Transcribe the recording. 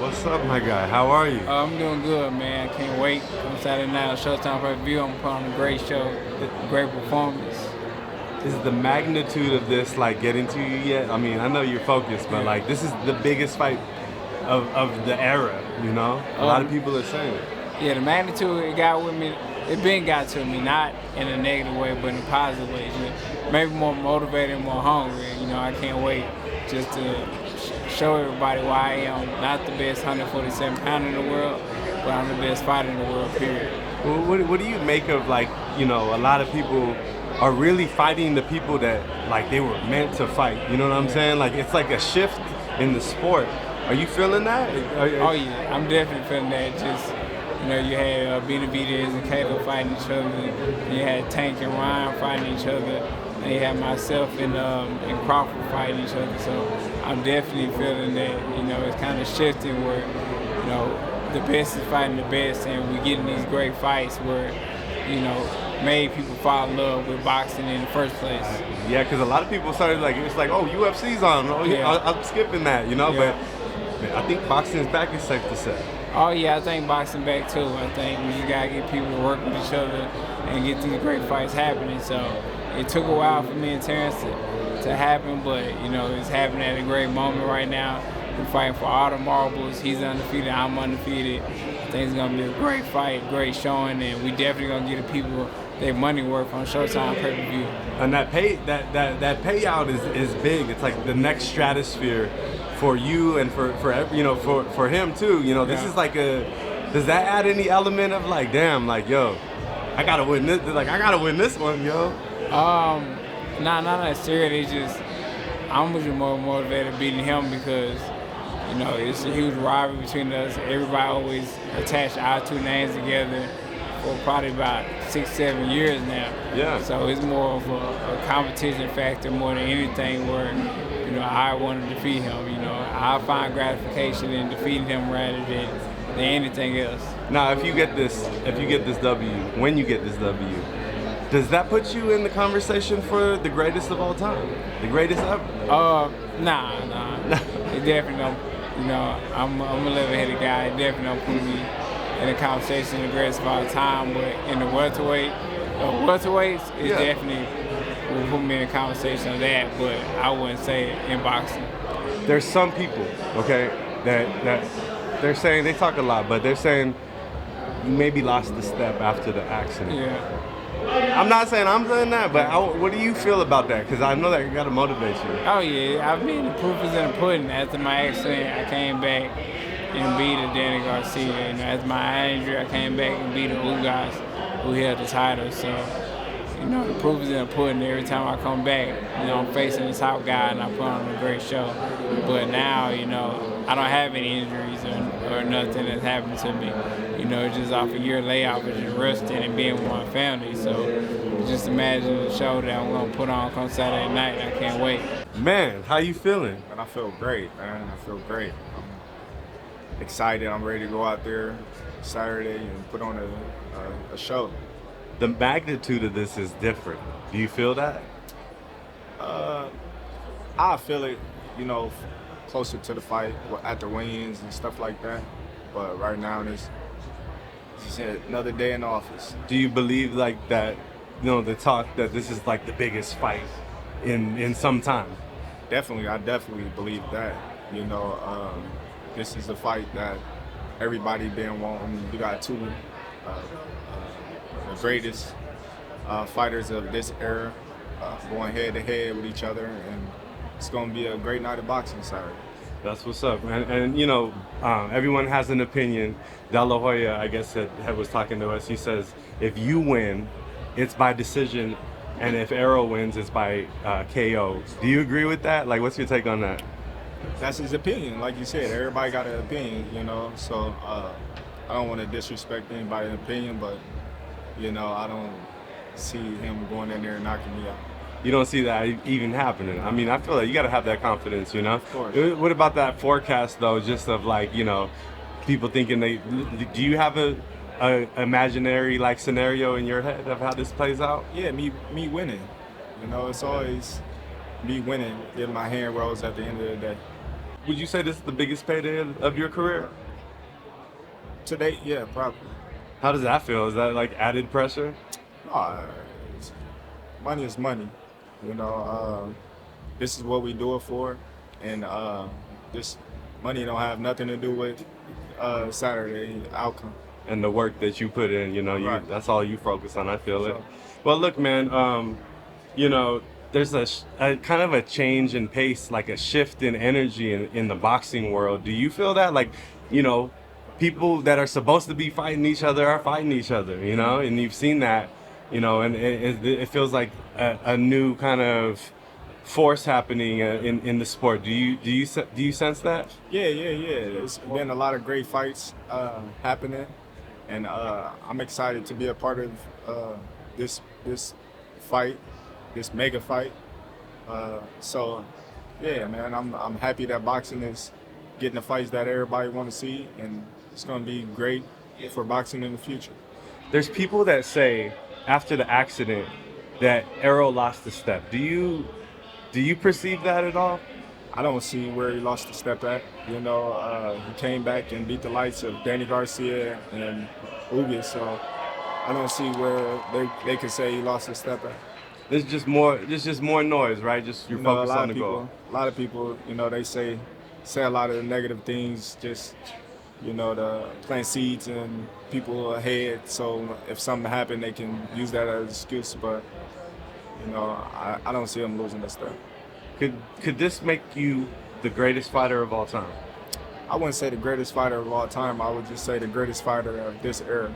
What's up, my guy? How are you? I'm doing good, man. Can't wait. On Saturday night on Showtime pay-per-view, I'm putting on a great show, great performance. Is the magnitude of this like getting to you yet? I mean, I know you're focused, but like this is the biggest fight of the era, you know? A lot of people are saying it. Yeah, the magnitude it got with me, it been got to me, not in a negative way, but in a positive way. Just maybe more motivated, more hungry. You know, I can't wait just to show everybody why I am not the best 147 pounder in the world, but I'm the best fighter in the world, period. Well, what do you make of like, you know, a lot of people are really fighting the people that like they were meant to fight. You know what I'm saying? Like it's like a shift in the sport. Are you feeling that? Oh yeah, I'm definitely feeling that. Just you know, you had undefeated and Cato fighting each other. You had Tank and Ryan fighting each other. And you had myself and Crawford fighting each other. So I'm definitely feeling that. You know, it's kind of shifting where you know the best is fighting the best, and we're getting these great fights where you know made people fall in love with boxing in the first place. Yeah, because a lot of people started like, it's like, oh, UFC's on. Oh, yeah. I'm skipping that, you know? Yeah. But I think boxing is back, it's safe to say. Oh, yeah, I think boxing back, too. I think we just got to get people to work with each other and get these great fights happening. So it took a while for me and Terence to happen, but, you know, it's happening at a great moment right now. We're fighting for all the marbles. He's undefeated, I'm undefeated. I think it's going to be a great fight, great showing, and we definitely going to get the people their money worth on Showtime pay-per-view. And that payout is big. It's like the next stratosphere for you and for you know for him too. You know, this is like does that add any element of like, damn, like, yo, I gotta win this. Like, I gotta win this one, yo. Not necessarily. It's just I'm just more motivated beating him because you know it's a huge rivalry between us. Everybody always attach our two names together for probably about 6-7 years now. Yeah. So it's more of a competition factor more than anything where, you know, I want to defeat him. You know, I find gratification in defeating him rather than anything else. Now, if you get this W, when you get this W, does that put you in the conversation for the greatest of all time? The greatest ever? Nah. It definitely don't. You know, I'm a level-headed guy. It definitely don't put me in the conversation the greatest of all time, but in the welterweights, it definitely will put me in the conversation of that, but I wouldn't say it in boxing. There's some people, okay, that they're saying, they talk a lot, but they're saying you maybe lost the step after the accident. Yeah. I'm not saying I'm saying that, but what do you feel about that? Because I know that got to motivate you. Oh yeah, I mean the proof is in the pudding. After my accident, I came back and beat Danny Garcia. You know, after my eye injury, I came back and beat the Ugas who held the title. So, you know, the proof is in the pudding. Every time I come back, you know, I'm facing the top guy and I put on a great show. But now, you know, I don't have any injuries or nothing that's happened to me. You know, just off a year layoff, of just resting and being with my family. So, just imagine the show that I'm gonna put on come Saturday night. I can't wait. Man, how you feeling? And I feel great, man. I feel great. I'm excited. I'm ready to go out there Saturday and put on a show. The magnitude of this is different. Do you feel that? I feel it, you know, closer to the fight at the weigh-ins and stuff like that. But right now, it's another day in the office. Do you believe like that? You know, the talk that this is like the biggest fight in some time. Definitely, I definitely believe that. You know, this is a fight that everybody been wanting. You got two the greatest fighters of this era going head to head with each other, and it's going to be a great night of boxing Saturday. That's what's up, man. And you know, everyone has an opinion. De La Hoya, I guess, was talking to us. He says, if you win, it's by decision, and if Errol wins, it's by KO. Do you agree with that? Like, what's your take on that? That's his opinion. Like you said, everybody got an opinion, you know. So I don't want to disrespect anybody's opinion, but, you know, I don't see him going in there and knocking me out. You don't see that even happening. I mean, I feel like you got to have that confidence, you know? Of course. What about that forecast, though, just of, like, you know, people thinking do you have a imaginary, like, scenario in your head of how this plays out? Yeah, me winning. You know, it's always me winning, getting my hand rose at the end of the day. would you say this is the biggest payday of your career? To date, yeah, probably. How does that feel? Is that like added pressure? Money is money. You know, this is what we do it for, and this money don't have nothing to do with Saturday outcome. And the work that you put in, you know, Right. that's all you focus on. I feel it. So- Well, look, man, you know, there's a kind of a change in pace, like a shift in energy in the boxing world. Do you feel that? Like, you know, people that are supposed to be fighting each other are fighting each other, you know, and you've seen that, you know, and it feels like a new kind of force happening in the sport. Do you sense that? Yeah. It's been a lot of great fights happening, and I'm excited to be a part of this fight, this mega fight. So, yeah, man, I'm happy that boxing is getting the fights that everybody want to see, and it's going to be great for boxing in the future. There's people that say after the accident that Errol lost a step. Do you perceive that at all? I don't see where he lost the step at. You know, he came back and beat the likes of Danny Garcia and Ugas, so I don't see where they can say he lost a step at. There's just more noise, right? Just you're You know, focused on the goal. a lot of people, you know, they say a lot of the negative things, just, you know, the plant seeds and people ahead. So if something happened, they can use that as an excuse. But, you know, I don't see them losing this stuff. Could this make you the greatest fighter of all time? I wouldn't say the greatest fighter of all time. I would just say the greatest fighter of this era.